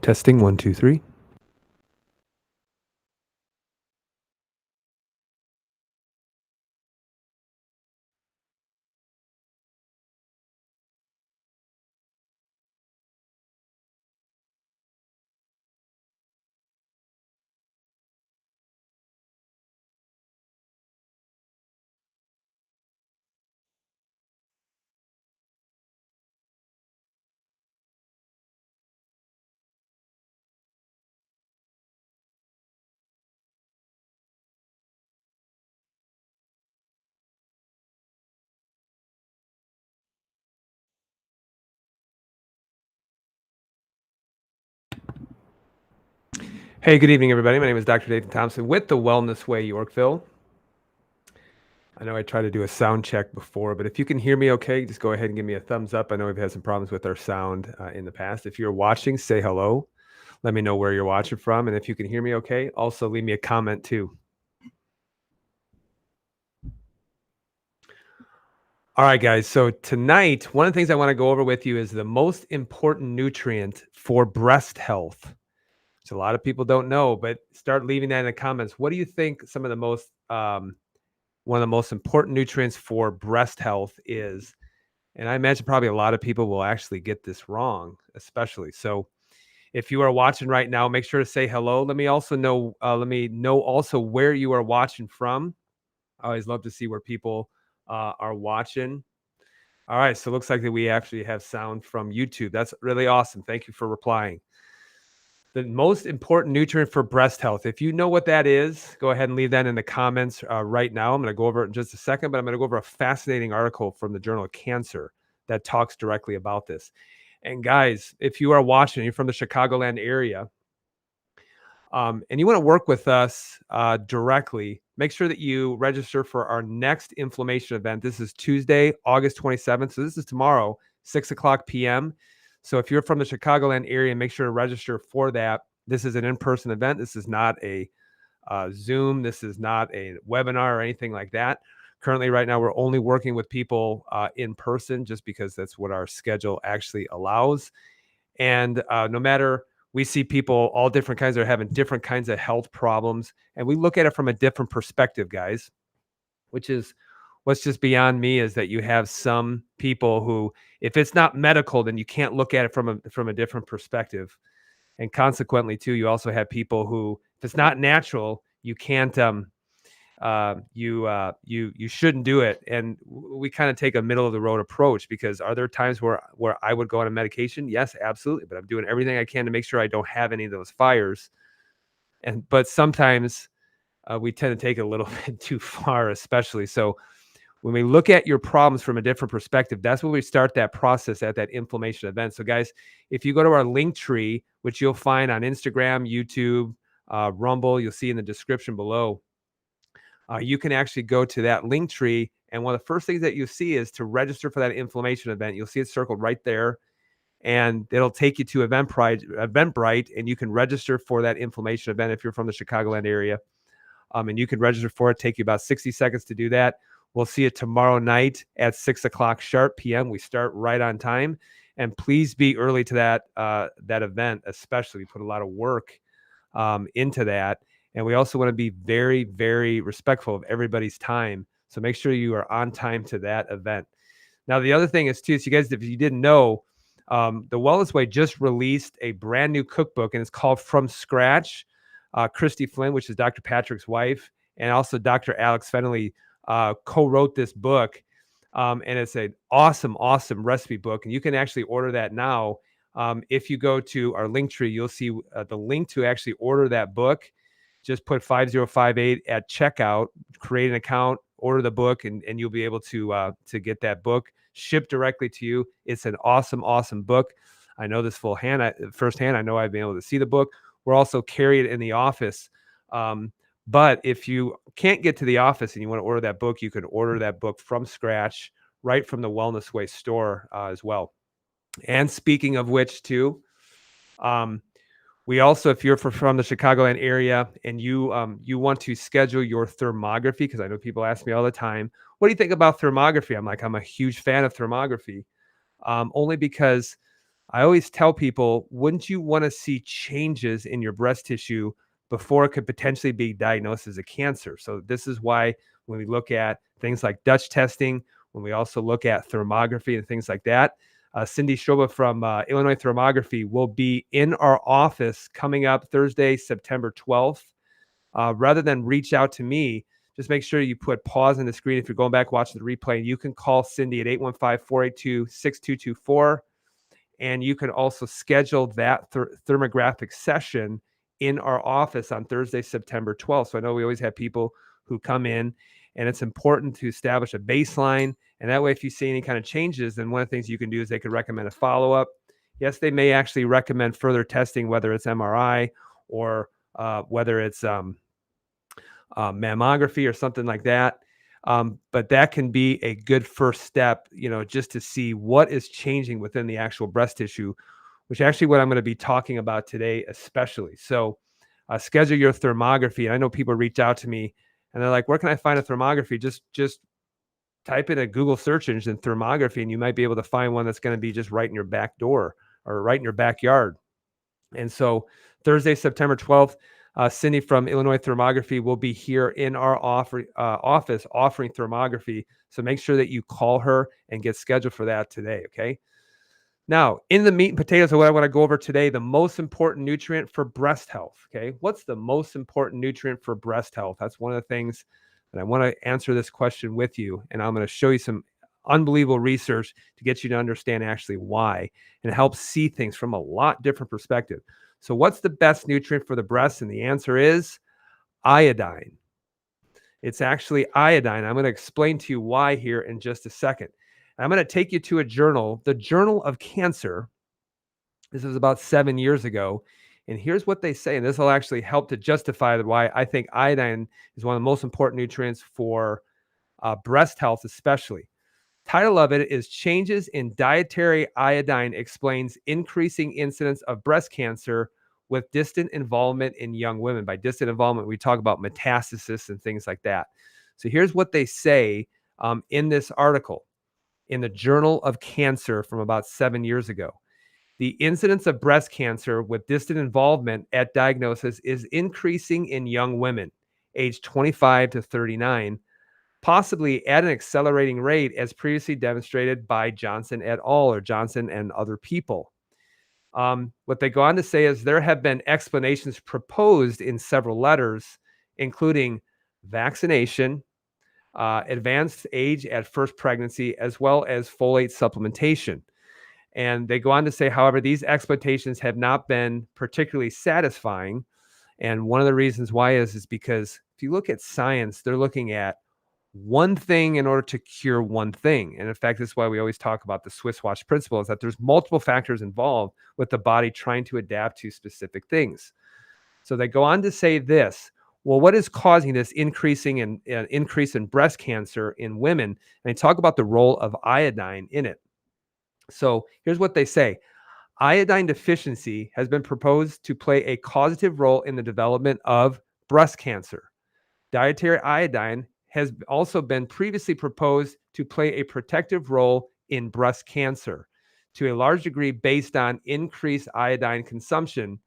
Testing one, two, three. Hey, good evening, everybody. My name is Dr. Nathan Thompson with the Wellness Way, Yorkville. I know I tried to do a sound check before, but if you can hear me okay, just go ahead and give me a thumbs up. I know we've had some problems with our sound in the past. If you're watching, say hello. Let me know where you're watching from. And if you can hear me okay, also leave me a comment too. All right, guys. So tonight, one of the things I want to go over with you is the most important nutrient for breast health. So a lot of people don't know, but start leaving that in the comments. What do you think some of the most one of the most important nutrients for breast health is? And I imagine probably a lot of people will actually get this wrong, especially. So if you are watching right now, make sure to say hello. Let me know also where you are watching from. I always love to see where people are watching. All right, so it looks like that we actually have sound from YouTube. That's really awesome. Thank you for replying. The most important nutrient for breast health. If you know what that is, go ahead and leave that in the comments right now. I'm going to go over it in just a second, but I'm going to go over a fascinating article from the Journal of Cancer that talks directly about this. And guys, if you are watching, you're from the Chicagoland area, and you want to work with us directly, make sure that you register for our next inflammation event. This is Tuesday, August 27th. So this is tomorrow, 6 o'clock p.m. So if you're from the Chicagoland area, make sure to register for that. This is an in-person event. This is not a Zoom. This is not a webinar or anything like that. Currently, right now, we're only working with people in person just because that's what our schedule actually allows. And no matter, we see people, all different kinds, are having different kinds of health problems. And we look at it from a different perspective, guys, which is what's just beyond me, is that you have some people who, if it's not medical, then you can't look at it from a different perspective. And consequently, too, you also have people who, if it's not natural, you can't you shouldn't do it. And we kind of take a middle of the road approach, because are there times where I would go on a medication? Yes, absolutely. But I'm doing everything I can to make sure I don't have any of those fires. But sometimes we tend to take it a little bit too far, especially. So when we look at your problems from a different perspective, that's when we start that process at that inflammation event. So guys, if you go to our link tree, which you'll find on Instagram, YouTube, Rumble, you'll see in the description below, you can actually go to that link tree. And one of the first things that you see is to register for that inflammation event. You'll see it circled right there, and it'll take you to Eventbrite, and you can register for that inflammation event if you're from the Chicagoland area. And you can register for it. Take you about 60 seconds to do that. We'll see it tomorrow night at 6 o'clock sharp p.m. We start right on time. And please be early to that event, especially. We put a lot of work into that. And we also want to be very, very respectful of everybody's time. So make sure you are on time to that event. Now, the other thing is, too, so you guys, if you didn't know, the Wellness Way just released a brand new cookbook, and it's called From Scratch. Christy Flynn, which is Dr. Patrick's wife, and also Dr. Alex Fennelly co-wrote this book. And it's an awesome, awesome recipe book. And you can actually order that now. If you go to our link tree, you'll see the link to actually order that book. Just put 5058 at checkout, create an account, order the book, and you'll be able to get that book shipped directly to you. It's an awesome, awesome book. I know this firsthand. I know I've been able to see the book. We're also carrying it in the office. But if you can't get to the office and you want to order that book, you can order that book from scratch right from the Wellness Way store as well. And speaking of which, too, we also, if you're from the Chicagoland area and you want to schedule your thermography, because I know people ask me all the time, what do you think about thermography? I'm a huge fan of thermography, only because I always tell people, wouldn't you want to see changes in your breast tissue before it could potentially be diagnosed as a cancer? So this is why when we look at things like Dutch testing, when we also look at thermography and things like that, Cindy Stroba from Illinois Thermography will be in our office coming up Thursday, September 12th. Rather than reach out to me, just make sure you put pause on the screen. If you're going back watching the replay, you can call Cindy at 815-482-6224. And you can also schedule that thermographic session in our office on Thursday, September 12th. So I know we always have people who come in, and it's important to establish a baseline. And that way, if you see any kind of changes, then one of the things you can do is they could recommend a follow up. Yes, they may actually recommend further testing, whether it's MRI or whether it's mammography or something like that. But that can be a good first step, just to see what is changing within the actual breast tissue, which actually what I'm going to be talking about today, especially. So schedule your thermography. And I know people reach out to me and they're like, where can I find a thermography? Just type in a Google search engine thermography, and you might be able to find one that's going to be just right in your back door or right in your backyard. And so Thursday, September 12th, Cindy from Illinois Thermography will be here in our office offering thermography. So make sure that you call her and get scheduled for that today. Okay. Now, in the meat and potatoes of what I want to go over today, the most important nutrient for breast health. Okay. What's the most important nutrient for breast health? That's one of the things that I want to answer this question with you. And I'm going to show you some unbelievable research to get you to understand actually why and help see things from a lot different perspective. So what's the best nutrient for the breast? And the answer is iodine. It's actually iodine. I'm going to explain to you why here in just a second. I'm going to take you to a journal, the Journal of Cancer. This was about 7 years ago. And here's what they say, and this will actually help to justify why I think iodine is one of the most important nutrients for breast health, especially. Title of it is Changes in Dietary Iodine Explains Increasing Incidence of Breast Cancer with Distant Involvement in Young Women. By distant involvement, we talk about metastasis and things like that. So here's what they say in this article in the Journal of Cancer from about 7 years ago. The incidence of breast cancer with distant involvement at diagnosis is increasing in young women, aged 25 to 39, possibly at an accelerating rate as previously demonstrated by Johnson et al. Or Johnson and other people. What they go on to say is there have been explanations proposed in several letters, including vaccination, advanced age at first pregnancy, as well as folate supplementation. And they go on to say, however, these explanations have not been particularly satisfying. And one of the reasons why is because if you look at science, they're looking at one thing in order to cure one thing. And in fact, this is why we always talk about the Swiss watch principle, is that there's multiple factors involved with the body trying to adapt to specific things. So they go on to say this. Well, what is causing this increase in breast cancer in women? And they talk about the role of iodine in it. So here's what they say. Iodine deficiency has been proposed to play a causative role in the development of breast cancer. Dietary iodine has also been previously proposed to play a protective role in breast cancer, to a large degree based on increased iodine consumption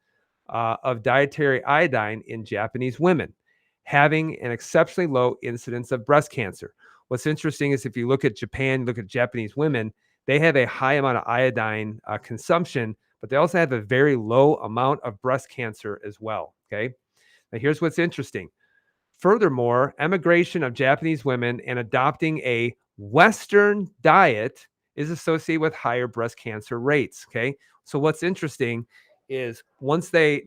of dietary iodine in Japanese women, having an exceptionally low incidence of breast cancer. What's interesting is if you look at Japan, look at Japanese women, they have a high amount of iodine consumption, but they also have a very low amount of breast cancer as well. Okay. Now, here's what's interesting. Furthermore, emigration of Japanese women and adopting a Western diet is associated with higher breast cancer rates. Okay. So what's interesting is once they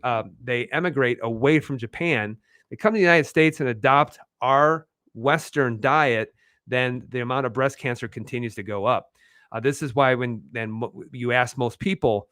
emigrate away from Japan, they come to the United States and adopt our Western diet, then the amount of breast cancer continues to go up. This is why when you ask most people,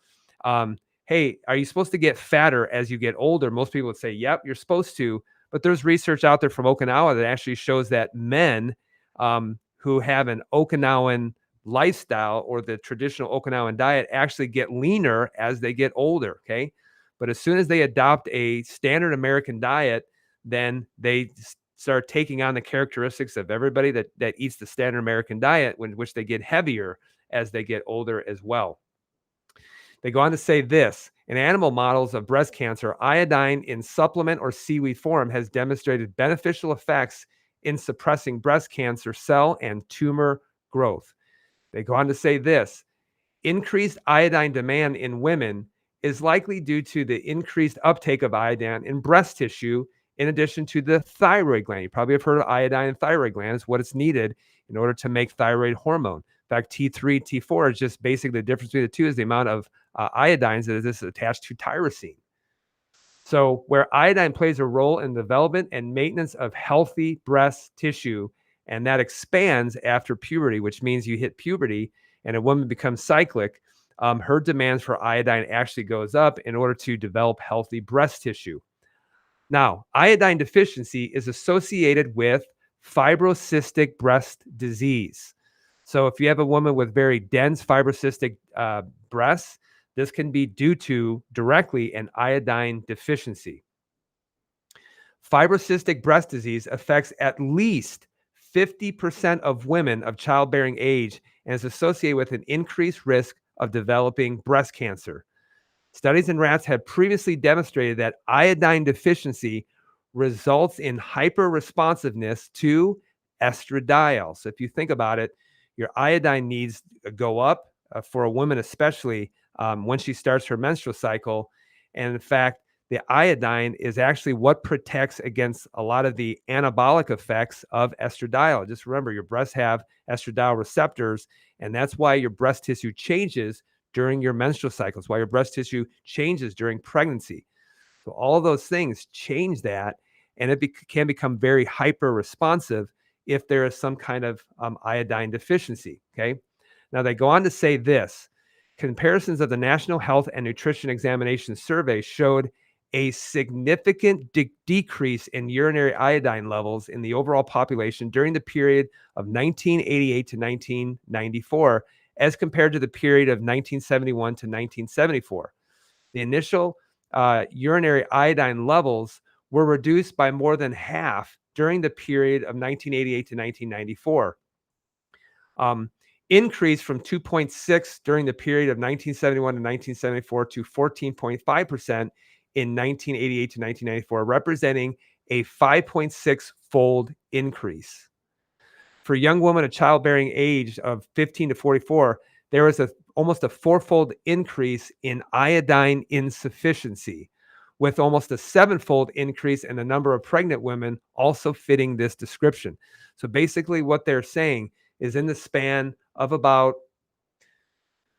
hey, are you supposed to get fatter as you get older? Most people would say, yep, you're supposed to. But there's research out there from Okinawa that actually shows that men who have an Okinawan lifestyle or the traditional Okinawan diet actually get leaner as they get older. Okay. But as soon as they adopt a standard American diet, then they start taking on the characteristics of everybody that eats the standard American diet, which they get heavier as they get older as well. They go on to say this: in animal models of breast cancer, iodine in supplement or seaweed form has demonstrated beneficial effects in suppressing breast cancer cell and tumor growth. They go on to say this: increased iodine demand in women is likely due to the increased uptake of iodine in breast tissue, in addition to the thyroid gland. You probably have heard of iodine in thyroid gland is what it's needed in order to make thyroid hormone. In fact, T3, T4 is just basically the difference between the two is the amount of iodines that is attached to tyrosine. So, where iodine plays a role in the development and maintenance of healthy breast tissue, and that expands after puberty, which means you hit puberty and a woman becomes cyclic, her demands for iodine actually goes up in order to develop healthy breast tissue. Now, iodine deficiency is associated with fibrocystic breast disease. So, if you have a woman with very dense fibrocystic breasts, this can be due to directly an iodine deficiency. Fibrocystic breast disease affects at least 50% of women of childbearing age and is associated with an increased risk of developing breast cancer. Studies in rats had previously demonstrated that iodine deficiency results in hyperresponsiveness to estradiol. So if you think about it, your iodine needs to go up for a woman, especially when she starts her menstrual cycle. And in fact, the iodine is actually what protects against a lot of the anabolic effects of estradiol. Just remember, your breasts have estradiol receptors, and that's why your breast tissue changes during your menstrual cycles, why your breast tissue changes during pregnancy. So all of those things change that, and it can become very hyper responsive if there is some kind of iodine deficiency. Okay. Now they go on to say this: comparisons of the National Health and Nutrition Examination Survey showed a significant decrease in urinary iodine levels in the overall population during the period of 1988 to 1994, as compared to the period of 1971 to 1974. The initial urinary iodine levels were reduced by more than half during the period of 1988 to 1994. Increased from 2.6 during the period of 1971 to 1974 to 14.5% in 1988 to 1994, representing a 5.6 fold increase. For young women of childbearing age of 15 to 44, there was almost a fourfold increase in iodine insufficiency, with almost a sevenfold increase in the number of pregnant women also fitting this description. So basically what they're saying is in the span of about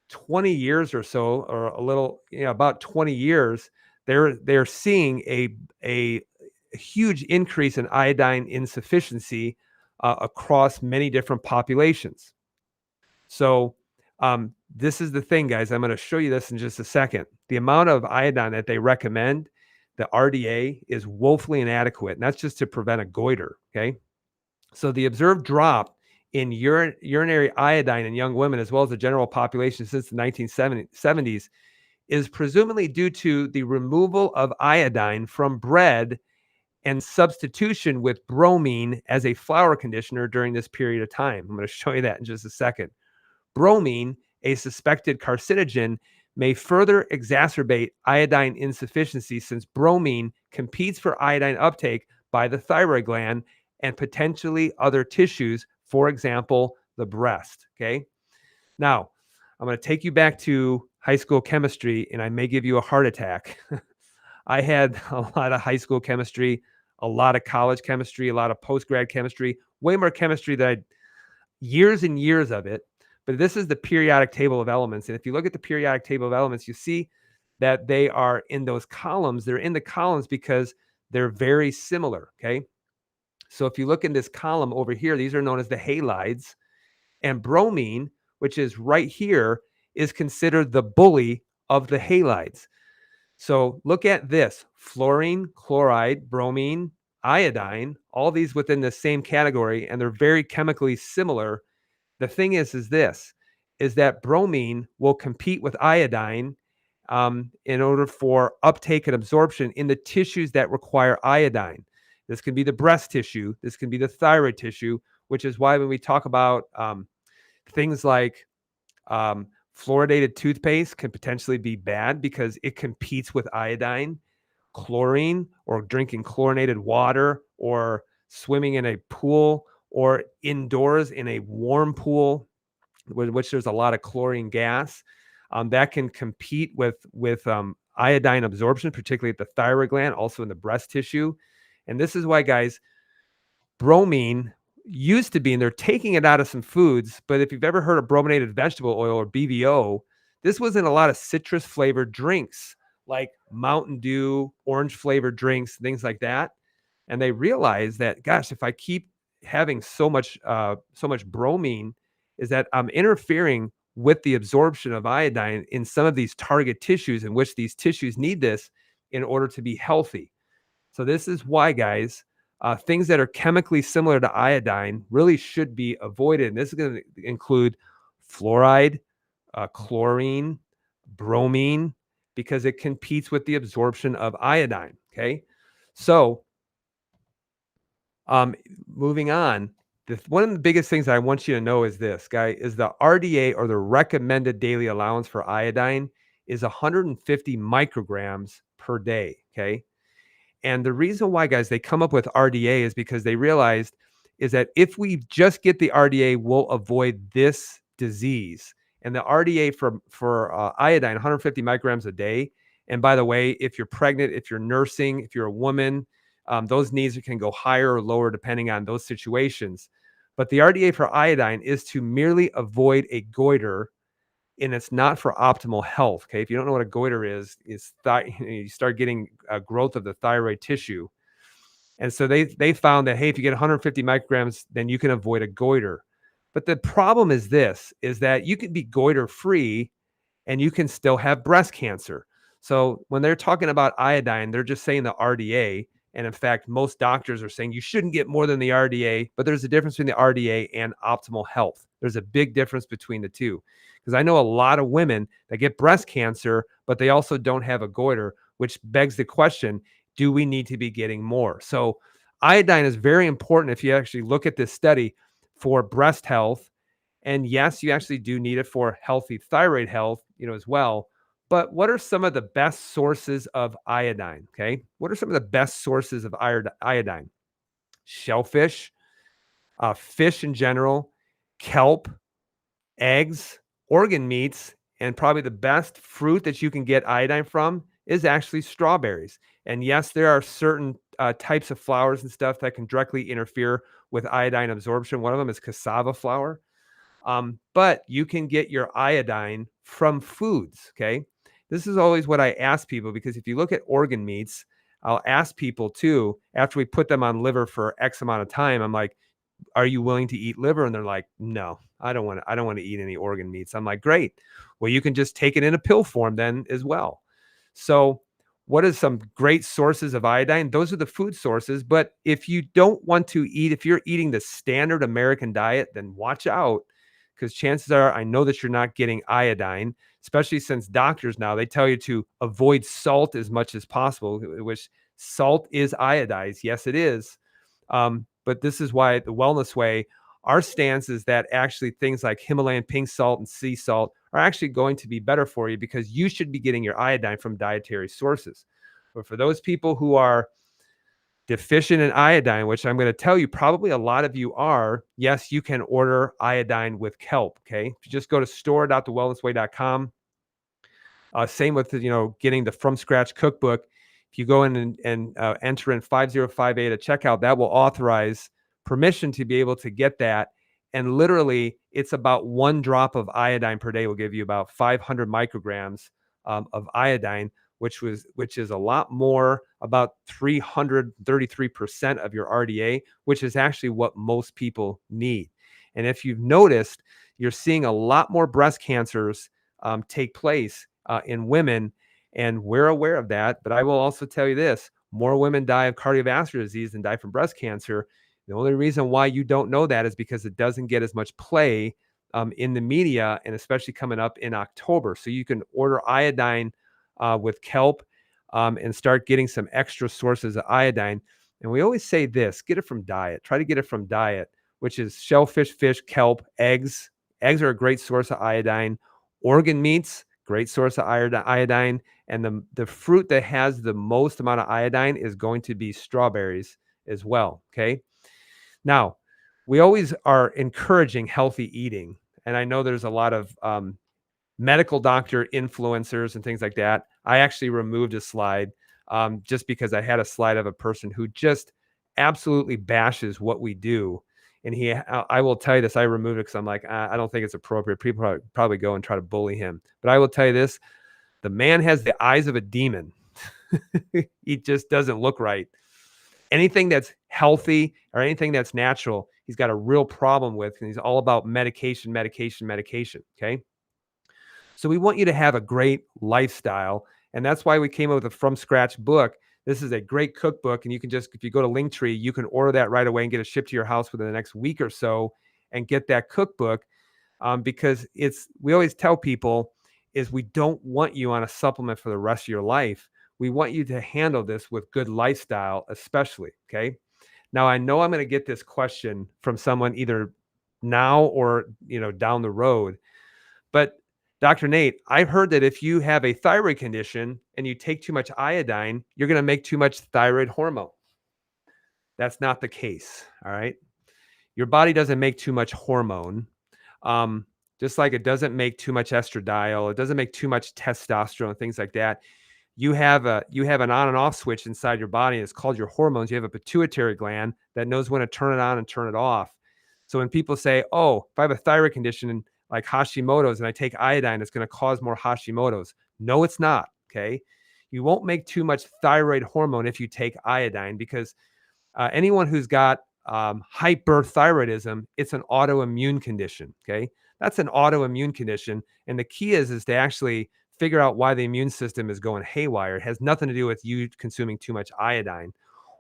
20 years or so, or a little, about 20 years, they're seeing a huge increase in iodine insufficiency across many different populations. So this is the thing, guys. I'm going to show you this in just a second. The amount of iodine that they recommend, the RDA, is woefully inadequate, and that's just to prevent a goiter. Okay, so the observed drop in urinary iodine in young women, as well as the general population since the 1970s, is presumably due to the removal of iodine from bread and substitution with bromine as a flour conditioner during this period of time. I'm going to show you that in just a second. Bromine, a suspected carcinogen, may further exacerbate iodine insufficiency since bromine competes for iodine uptake by the thyroid gland and potentially other tissues, for example, the breast. Okay. Now, I'm going to take you back to high school chemistry, and I may give you a heart attack. I had a lot of high school chemistry, a lot of college chemistry, a lot of post-grad chemistry, way more chemistry than years and years of it. But this is the periodic table of elements. And if you look at the periodic table of elements, you see that they are in those columns. They're in the columns because they're very similar. Okay. So if you look in this column over here, these are known as the halides. And bromine, which is right here, is considered the bully of the halides. So look at this: fluorine, chloride, bromine, iodine, all these within the same category, and they're very chemically similar. The thing is that bromine will compete with iodine in order for uptake and absorption in the tissues that require iodine. This can be the breast tissue. This can be the thyroid tissue, which is why when we talk about things like Fluoridated toothpaste can potentially be bad because it competes with iodine, chlorine, or drinking chlorinated water, or swimming in a pool, or indoors in a warm pool, which there's a lot of chlorine gas. That can compete with iodine absorption, particularly at the thyroid gland, also in the breast tissue. And this is why, guys, bromine used to be, and they're taking it out of some foods, but if you've ever heard of brominated vegetable oil, or BVO, this was in a lot of citrus flavored drinks like Mountain Dew, orange flavored drinks, things like that. And they realized that, gosh, if I keep having so much bromine, is that I'm interfering with the absorption of iodine in some of these target tissues, in which these tissues need this in order to be healthy. So this is why, guys, things that are chemically similar to iodine really should be avoided. And this is going to include fluoride, chlorine, bromine, because it competes with the absorption of iodine. Okay. So um, moving on, one of the biggest things I want you to know is this, guy, is the RDA, or the recommended daily allowance for iodine, is 150 micrograms per day. Okay. And the reason why, guys, they come up with RDA is because they realized is that if we just get the RDA, we'll avoid this disease. And the RDA for iodine, 150 micrograms a day. And by the way, if you're pregnant, if you're nursing, if you're a woman, those needs can go higher or lower depending on those situations. But the RDA for iodine is to merely avoid a goiter, and it's not for optimal health. Okay, if you don't know what a goiter is you start getting growth of the thyroid tissue, and so they found that, hey, if you get 150 micrograms, then you can avoid a goiter. But the problem is this: is that you can be goiter free, and you can still have breast cancer. So when they're talking about iodine, they're just saying the RDA. And in fact, most doctors are saying you shouldn't get more than the RDA, but there's a difference between the RDA and optimal health. There's a big difference between the two. Because I know a lot of women that get breast cancer, but they also don't have a goiter, which begs the question, do we need to be getting more? So iodine is very important if you actually look at this study for breast health. And yes, you actually do need it for healthy thyroid health, as well. But what are some of the best sources of iodine? Okay. What are some of the best sources of iodine? Shellfish, fish in general, kelp, eggs, organ meats, and probably the best fruit that you can get iodine from is actually strawberries. And yes, there are certain types of flours and stuff that can directly interfere with iodine absorption. One of them is cassava flour. But you can get your iodine from foods. Okay. This is always what I ask people, because if you look at organ meats, I'll ask people too, after we put them on liver for X amount of time, I'm like, are you willing to eat liver? And they're like, no, I don't want to eat any organ meats. I'm like, great. Well, you can just take it in a pill form then as well. So what is some great sources of iodine? Those are the food sources. But if you don't want to eat, if you're eating the standard American diet, then watch out, because chances are, I know that you're not getting iodine, especially since doctors now, they tell you to avoid salt as much as possible, which salt is iodized. Yes, it is. But this is why the Wellness Way, our stance is that actually things like Himalayan pink salt and sea salt are actually going to be better for you, because you should be getting your iodine from dietary sources. But for those people who are deficient in iodine, which I'm going to tell you probably a lot of you are, yes, you can order iodine with kelp. Okay. If you just go to store.thewellnessway.com, same with, getting the From Scratch cookbook. If you go in and enter in 5058 at checkout, that will authorize permission to be able to get that. And literally, it's about 1 drop of iodine per day will give you about 500 micrograms of iodine, which is a lot more, about 333% of your RDA, which is actually what most people need. And if you've noticed, you're seeing a lot more breast cancers take place in women, and we're aware of that. But I will also tell you this: more women die of cardiovascular disease than die from breast cancer. The only reason why you don't know that is because it doesn't get as much play in the media, and especially coming up in October. So you can order iodine with kelp and start getting some extra sources of iodine. And we always say this: get it from diet. Try to get it from diet, which is shellfish, fish, kelp, eggs. Eggs are a great source of iodine. Organ meats, great source of iodine. And the fruit that has the most amount of iodine is going to be strawberries as well. Okay. Now, we always are encouraging healthy eating. And I know there's a lot of medical doctor influencers and things like that. I actually removed a slide just because I had a slide of a person who just absolutely bashes what we do. And I will tell you this, I removed it because I'm like, I don't think it's appropriate. People probably go and try to bully him. But I will tell you this, the man has the eyes of a demon. He just doesn't look right. Anything that's healthy or anything that's natural, he's got a real problem with. And he's all about medication, medication, medication. Okay. So we want you to have a great lifestyle. And that's why we came up with a from scratch book. This is a great cookbook. And you can just, if you go to Linktree, you can order that right away and get it shipped to your house within the next week or so and get that cookbook. Because we always tell people is we don't want you on a supplement for the rest of your life. We want you to handle this with good lifestyle, especially. Okay. Now I know I'm going to get this question from someone either now or, down the road, but Dr. Nate, I've heard that if you have a thyroid condition and you take too much iodine, you're going to make too much thyroid hormone. That's not the case. All right. Your body doesn't make too much hormone. Just like it doesn't make too much estradiol, it doesn't make too much testosterone, things like that. You have an on and off switch inside your body. It's called your hormones. You have a pituitary gland that knows when to turn it on and turn it off. So when people say, "Oh, if I have a thyroid condition like Hashimoto's and I take iodine, it's going to cause more Hashimoto's," no, it's not. Okay, you won't make too much thyroid hormone if you take iodine because anyone who's got hyperthyroidism, it's an autoimmune condition. Okay, that's an autoimmune condition, and the key is to actually figure out why the immune system is going haywire. It has nothing to do with you consuming too much iodine.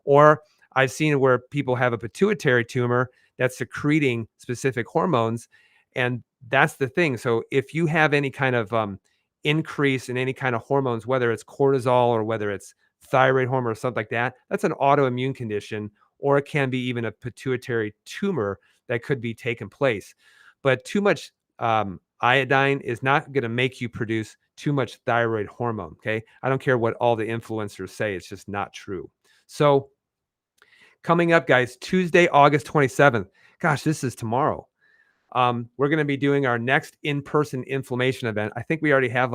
Or I've seen where people have a pituitary tumor that's secreting specific hormones, and that's the thing. So if you have any kind of increase in any kind of hormones, whether it's cortisol or whether it's thyroid hormone or something like that, that's an autoimmune condition, or it can be even a pituitary tumor that could be taking place. But too much iodine is not going to make you produce too much thyroid hormone. Okay. I don't care what all the influencers say. It's just not true. So coming up, guys, Tuesday, August 27th. Gosh, this is tomorrow. We're going to be doing our next in-person inflammation event. I think we already have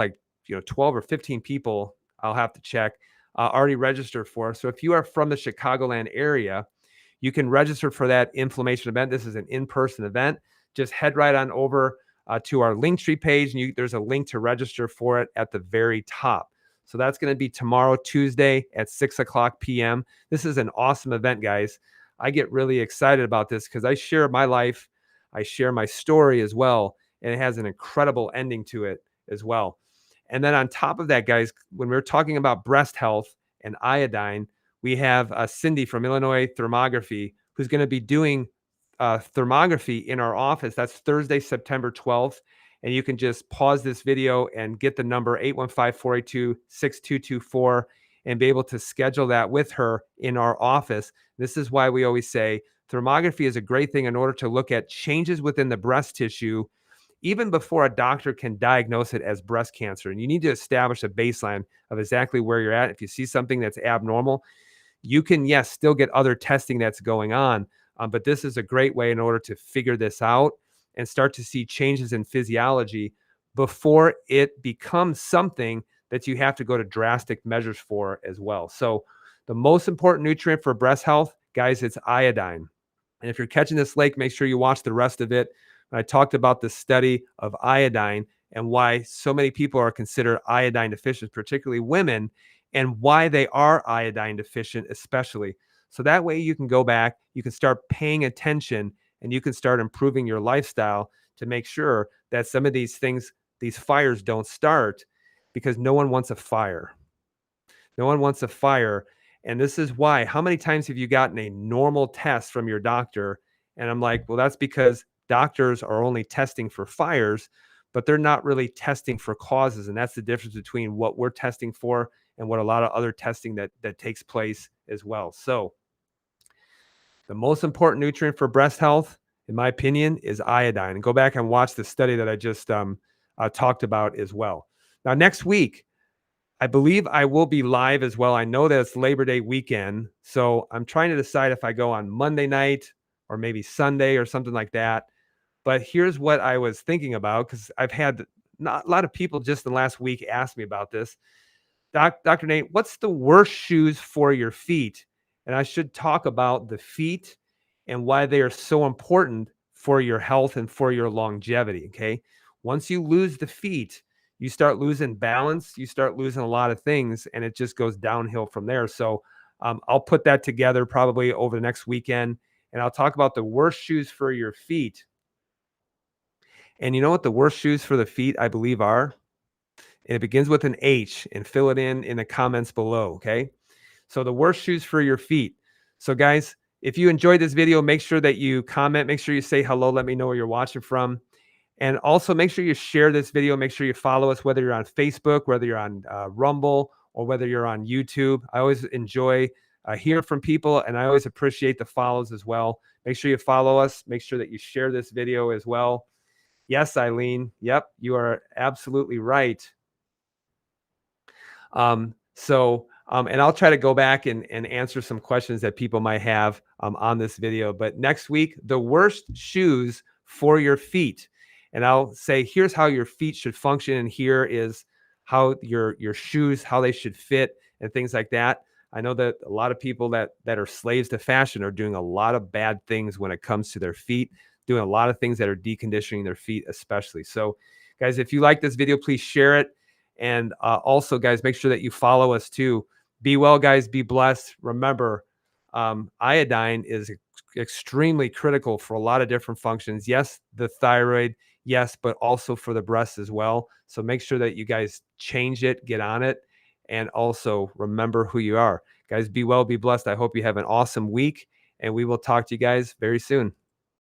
12 or 15 people. I'll have to check already registered for. So if you are from the Chicagoland area, you can register for that inflammation event. This is an in-person event. Just head right on over to our Linktree page, and there's a link to register for it at the very top. So that's going to be tomorrow, Tuesday at 6:00 p.m. This is an awesome event, guys. I get really excited about this because I share my life. I share my story as well, and it has an incredible ending to it as well. And then on top of that, guys, when we're talking about breast health and iodine, we have Cindy from Illinois Thermography, who's going to be doing thermography in our office. That's Thursday, September 12th. And you can just pause this video and get the number 815-482-6224 and be able to schedule that with her in our office. This is why we always say thermography is a great thing in order to look at changes within the breast tissue even before a doctor can diagnose it as breast cancer. And you need to establish a baseline of exactly where you're at. If you see something that's abnormal, you can, yes, still get other testing that's going on. But this is a great way in order to figure this out and start to see changes in physiology before it becomes something that you have to go to drastic measures for as well. So the most important nutrient for breast health, guys, it's iodine. And if you're catching this late, make sure you watch the rest of it. I talked about the study of iodine and why so many people are considered iodine deficient, particularly women, and why they are iodine deficient, especially. So that way you can go back, you can start paying attention, and you can start improving your lifestyle to make sure that some of these things, these fires don't start, because no one wants a fire. No one wants a fire. And this is why, how many times have you gotten a normal test from your doctor? And I'm like, well, that's because doctors are only testing for fires, but they're not really testing for causes. And that's the difference between what we're testing for and what a lot of other testing that takes place as well. So the most important nutrient for breast health, in my opinion, is iodine. And go back and watch the study that I just talked about as well. Now, next week, I believe I will be live as well. I know that it's Labor Day weekend, so I'm trying to decide if I go on Monday night or maybe Sunday or something like that. But here's what I was thinking about, because I've had not a lot of people just in the last week ask me about this. Dr. Nate, what's the worst shoes for your feet? And I should talk about the feet and why they are so important for your health and for your longevity. Okay. Once you lose the feet, you start losing balance, you start losing a lot of things, and it just goes downhill from there. So I'll put that together probably over the next weekend, and I'll talk about the worst shoes for your feet. And you know what the worst shoes for the feet, I believe, are? And it begins with an H, and fill it in the comments below. Okay. So the worst shoes for your feet. So guys, if you enjoyed this video, make sure that you comment, make sure you say hello, let me know where you're watching from. And also make sure you share this video. Make sure you follow us, whether you're on Facebook, whether you're on Rumble, or whether you're on YouTube. I always enjoy hearing from people, and I always appreciate the follows as well. Make sure you follow us. Make sure that you share this video as well. Yes, Eileen. Yep, you are absolutely right. And I'll try to go back and answer some questions that people might have on this video. But next week, the worst shoes for your feet. And I'll say, here's how your feet should function. And here is how your shoes, how they should fit and things like that. I know that a lot of people that are slaves to fashion are doing a lot of bad things when it comes to their feet, doing a lot of things that are deconditioning their feet, especially. So guys, if you like this video, please share it. And also, guys, make sure that you follow us too. Be well, guys. Be blessed. Remember, iodine is extremely critical for a lot of different functions. Yes, the thyroid, yes, but also for the breast as well. So make sure that you guys change it, get on it, and also remember who you are. Guys, be well, be blessed. I hope you have an awesome week, and we will talk to you guys very soon.